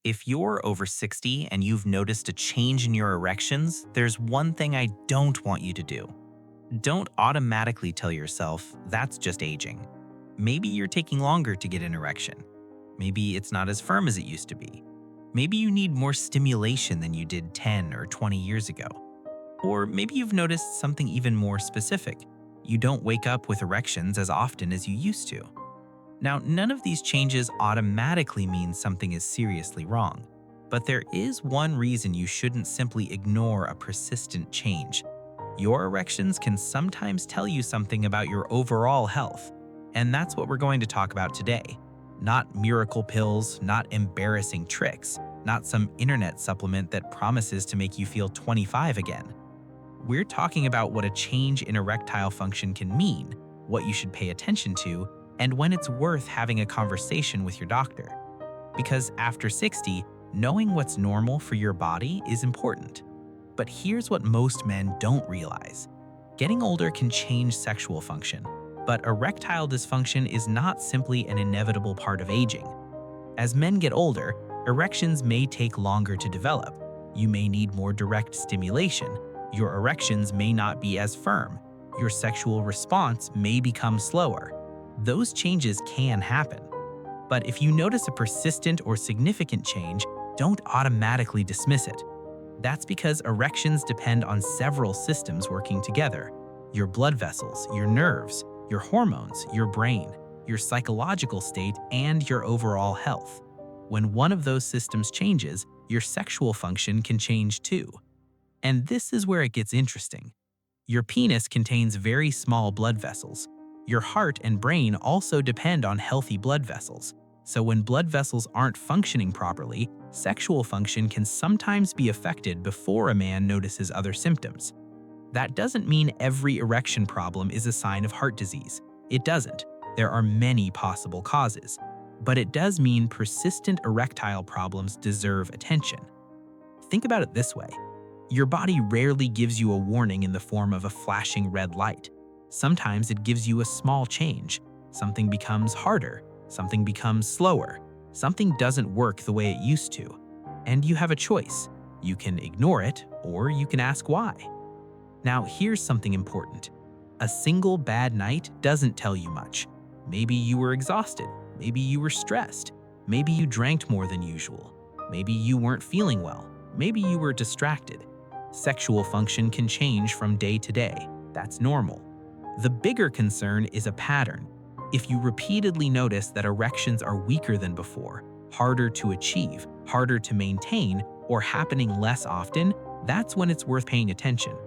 If you're over 60 and you've noticed a change in your erections, there's one thing I don't want you to do. Don't automatically tell yourself that's just aging. Maybe you're taking longer to get an erection. Maybe it's not as firm as it used to be. Maybe you need more stimulation than you did 10 or 20 years ago. Or maybe you've noticed something even more specific. You don't wake up with erections as often as you used to. Now, none of these changes automatically mean something is seriously wrong, but there is one reason you shouldn't simply ignore a persistent change. Your erections can sometimes tell you something about your overall health, and that's what we're going to talk about today. Not miracle pills, not embarrassing tricks, not some internet supplement that promises to make you feel 25 again. We're talking about what a change in erectile function can mean, what you should pay attention to, and when it's worth having a conversation with your doctor. Because after 60, knowing what's normal for your body is important. But here's what most men don't realize. Getting older can change sexual function, but erectile dysfunction is not simply an inevitable part of aging. As men get older, erections may take longer to develop. You may need more direct stimulation. Your erections may not be as firm. Your sexual response may become slower. Those changes can happen. But if you notice a persistent or significant change, don't automatically dismiss it. That's because erections depend on several systems working together: your blood vessels, your nerves, your hormones, your brain, your psychological state, and your overall health. When one of those systems changes, your sexual function can change too. And this is where it gets interesting. Your penis contains very small blood vessels. Your heart and brain also depend on healthy blood vessels. So when blood vessels aren't functioning properly, sexual function can sometimes be affected before a man notices other symptoms. That doesn't mean every erection problem is a sign of heart disease. It doesn't. There are many possible causes. But it does mean persistent erectile problems deserve attention. Think about it this way. Your body rarely gives you a warning in the form of a flashing red light. Sometimes it gives you a small change. Something becomes harder. Something becomes slower. Something doesn't work the way it used to. And you have a choice. You can ignore it, or you can ask why. Now, here's something important. A single bad night doesn't tell you much. Maybe you were exhausted. Maybe you were stressed. Maybe you drank more than usual. Maybe you weren't feeling well. Maybe you were distracted. Sexual function can change from day to day. That's normal. The bigger concern is a pattern. If you repeatedly notice that erections are weaker than before, harder to achieve, harder to maintain, or happening less often, that's when it's worth paying attention.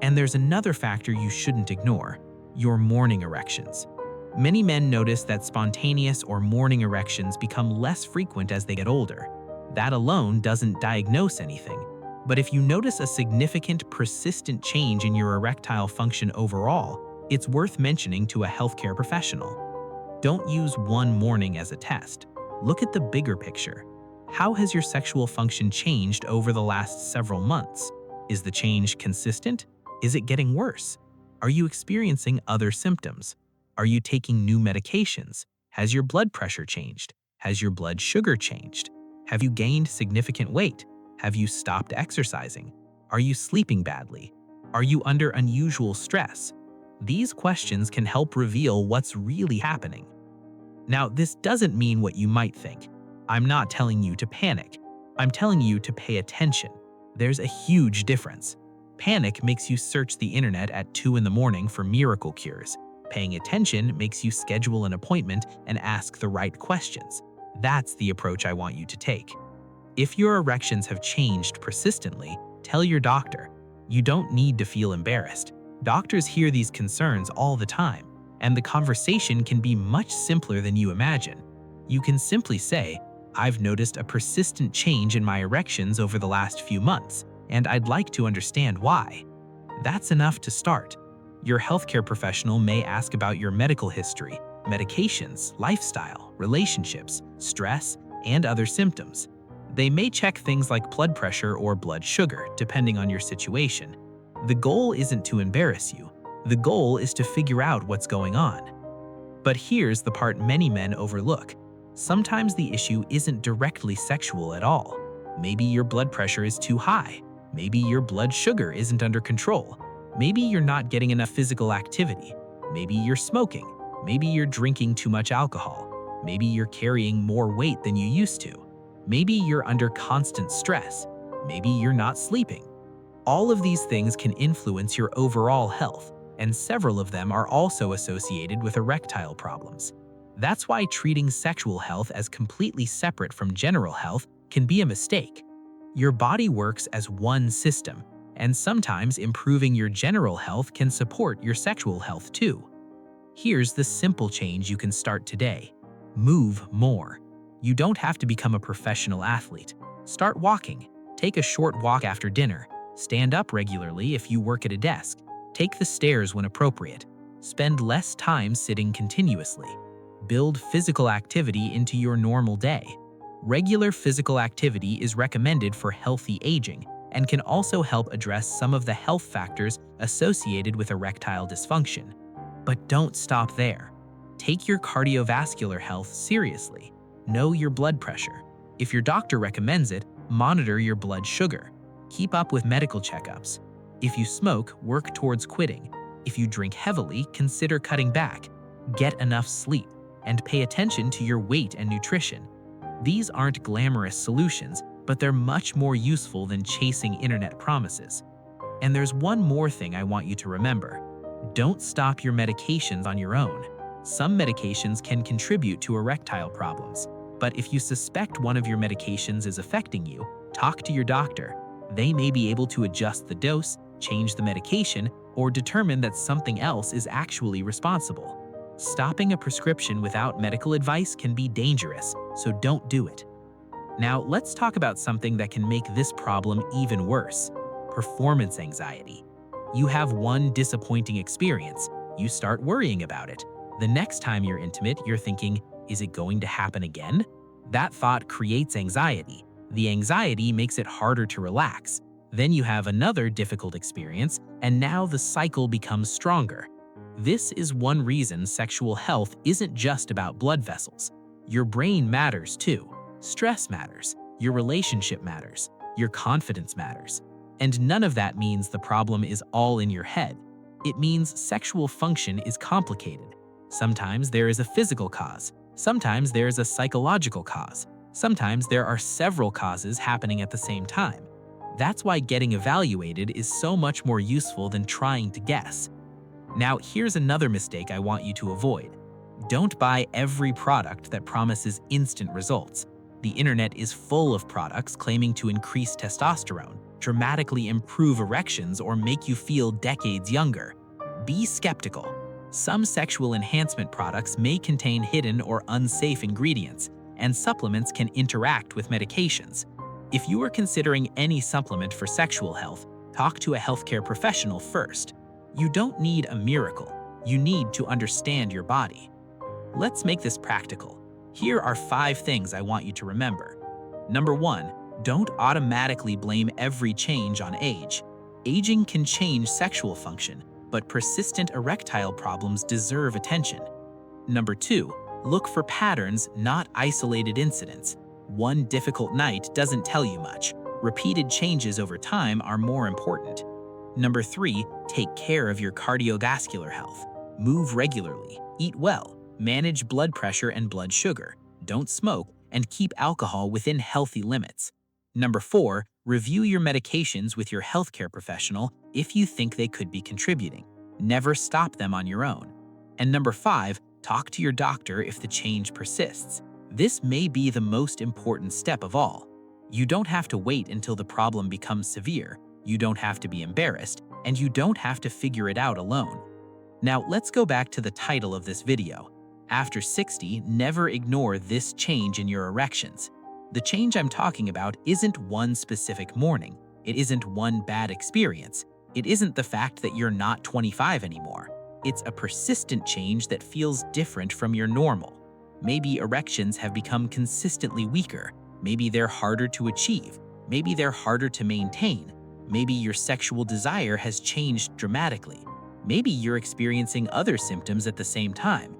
And there's another factor you shouldn't ignore: your morning erections. Many men notice that spontaneous or morning erections become less frequent as they get older. That alone doesn't diagnose anything. But if you notice a significant, persistent change in your erectile function overall, it's worth mentioning to a healthcare professional. Don't use one morning as a test. Look at the bigger picture. How has your sexual function changed over the last several months? Is the change consistent? Is it getting worse? Are you experiencing other symptoms? Are you taking new medications? Has your blood pressure changed? Has your blood sugar changed? Have you gained significant weight? Have you stopped exercising? Are you sleeping badly? Are you under unusual stress? These questions can help reveal what's really happening. Now, this doesn't mean what you might think. I'm not telling you to panic. I'm telling you to pay attention. There's a huge difference. Panic makes you search the internet at 2 in the morning for miracle cures. Paying attention makes you schedule an appointment and ask the right questions. That's the approach I want you to take. If your erections have changed persistently, tell your doctor. You don't need to feel embarrassed. Doctors hear these concerns all the time, and the conversation can be much simpler than you imagine. You can simply say, "I've noticed a persistent change in my erections over the last few months, and I'd like to understand why." That's enough to start. Your healthcare professional may ask about your medical history, medications, lifestyle, relationships, stress, and other symptoms. They may check things like blood pressure or blood sugar, depending on your situation. The goal isn't to embarrass you. The goal is to figure out what's going on. But here's the part many men overlook. Sometimes the issue isn't directly sexual at all. Maybe your blood pressure is too high. Maybe your blood sugar isn't under control. Maybe you're not getting enough physical activity. Maybe you're smoking. Maybe you're drinking too much alcohol. Maybe you're carrying more weight than you used to. Maybe you're under constant stress. Maybe you're not sleeping. All of these things can influence your overall health, and several of them are also associated with erectile problems. That's why treating sexual health as completely separate from general health can be a mistake. Your body works as one system, and sometimes improving your general health can support your sexual health too. Here's the simple change you can start today. Move more. You don't have to become a professional athlete. Start walking. Take a short walk after dinner. Stand up regularly if you work at a desk. Take the stairs when appropriate. Spend less time sitting continuously. Build physical activity into your normal day. Regular physical activity is recommended for healthy aging and can also help address some of the health factors associated with erectile dysfunction. But don't stop there. Take your cardiovascular health seriously. Know your blood pressure. If your doctor recommends it, monitor your blood sugar. Keep up with medical checkups. If you smoke, work towards quitting. If you drink heavily, consider cutting back. Get enough sleep, and pay attention to your weight and nutrition. These aren't glamorous solutions, but they're much more useful than chasing internet promises. And there's one more thing I want you to remember. Don't stop your medications on your own. Some medications can contribute to erectile problems, but if you suspect one of your medications is affecting you, talk to your doctor. They may be able to adjust the dose, change the medication, or determine that something else is actually responsible. Stopping a prescription without medical advice can be dangerous, so don't do it. Now, let's talk about something that can make this problem even worse: performance anxiety. You have one disappointing experience, you start worrying about it. The next time you're intimate, you're thinking, is it going to happen again? That thought creates anxiety. The anxiety makes it harder to relax. Then you have another difficult experience, and now the cycle becomes stronger. This is one reason sexual health isn't just about blood vessels. Your brain matters too. Stress matters. Your relationship matters. Your confidence matters. And none of that means the problem is all in your head. It means sexual function is complicated. Sometimes there is a physical cause. Sometimes there is a psychological cause. Sometimes there are several causes happening at the same time. That's why getting evaluated is so much more useful than trying to guess. Now, here's another mistake I want you to avoid. Don't buy every product that promises instant results. The internet is full of products claiming to increase testosterone, dramatically improve erections, or make you feel decades younger. Be skeptical. Some sexual enhancement products may contain hidden or unsafe ingredients, and supplements can interact with medications. If you are considering any supplement for sexual health, talk to a healthcare professional first. You don't need a miracle. You need to understand your body. Let's make this practical. Here are 5 things I want you to remember. Number 1, don't automatically blame every change on age. Aging can change sexual function, but persistent erectile problems deserve attention. Number 2, look for patterns, not isolated incidents. One difficult night doesn't tell you much. Repeated changes over time are more important. Number 3, take care of your cardiovascular health. Move regularly, eat well, manage blood pressure and blood sugar, don't smoke, and keep alcohol within healthy limits. Number 4, review your medications with your healthcare professional if you think they could be contributing. Never stop them on your own. And number 5, talk to your doctor if the change persists. This may be the most important step of all. You don't have to wait until the problem becomes severe, you don't have to be embarrassed, and you don't have to figure it out alone. Now let's go back to the title of this video. After 60, never ignore this change in your erections. The change I'm talking about isn't one specific morning. It isn't one bad experience. It isn't the fact that you're not 25 anymore. It's a persistent change that feels different from your normal. Maybe erections have become consistently weaker. Maybe they're harder to achieve. Maybe they're harder to maintain. Maybe your sexual desire has changed dramatically. Maybe you're experiencing other symptoms at the same time.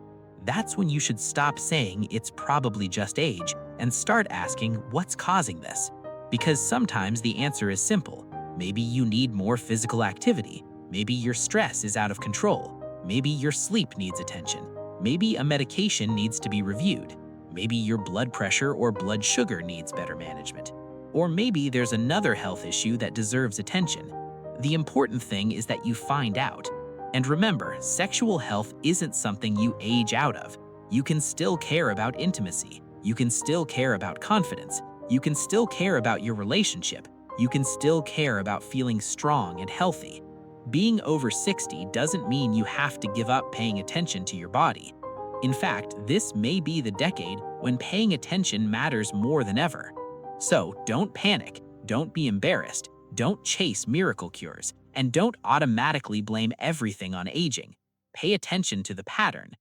That's when you should stop saying it's probably just age and start asking what's causing this. Because sometimes the answer is simple. Maybe you need more physical activity. Maybe your stress is out of control. Maybe your sleep needs attention. Maybe a medication needs to be reviewed. Maybe your blood pressure or blood sugar needs better management. Or maybe there's another health issue that deserves attention. The important thing is that you find out. And remember, sexual health isn't something you age out of. You can still care about intimacy. You can still care about confidence. You can still care about your relationship. You can still care about feeling strong and healthy. Being over 60 doesn't mean you have to give up paying attention to your body. In fact, this may be the decade when paying attention matters more than ever. So don't panic, don't be embarrassed, don't chase miracle cures, and don't automatically blame everything on aging. Pay attention to the pattern,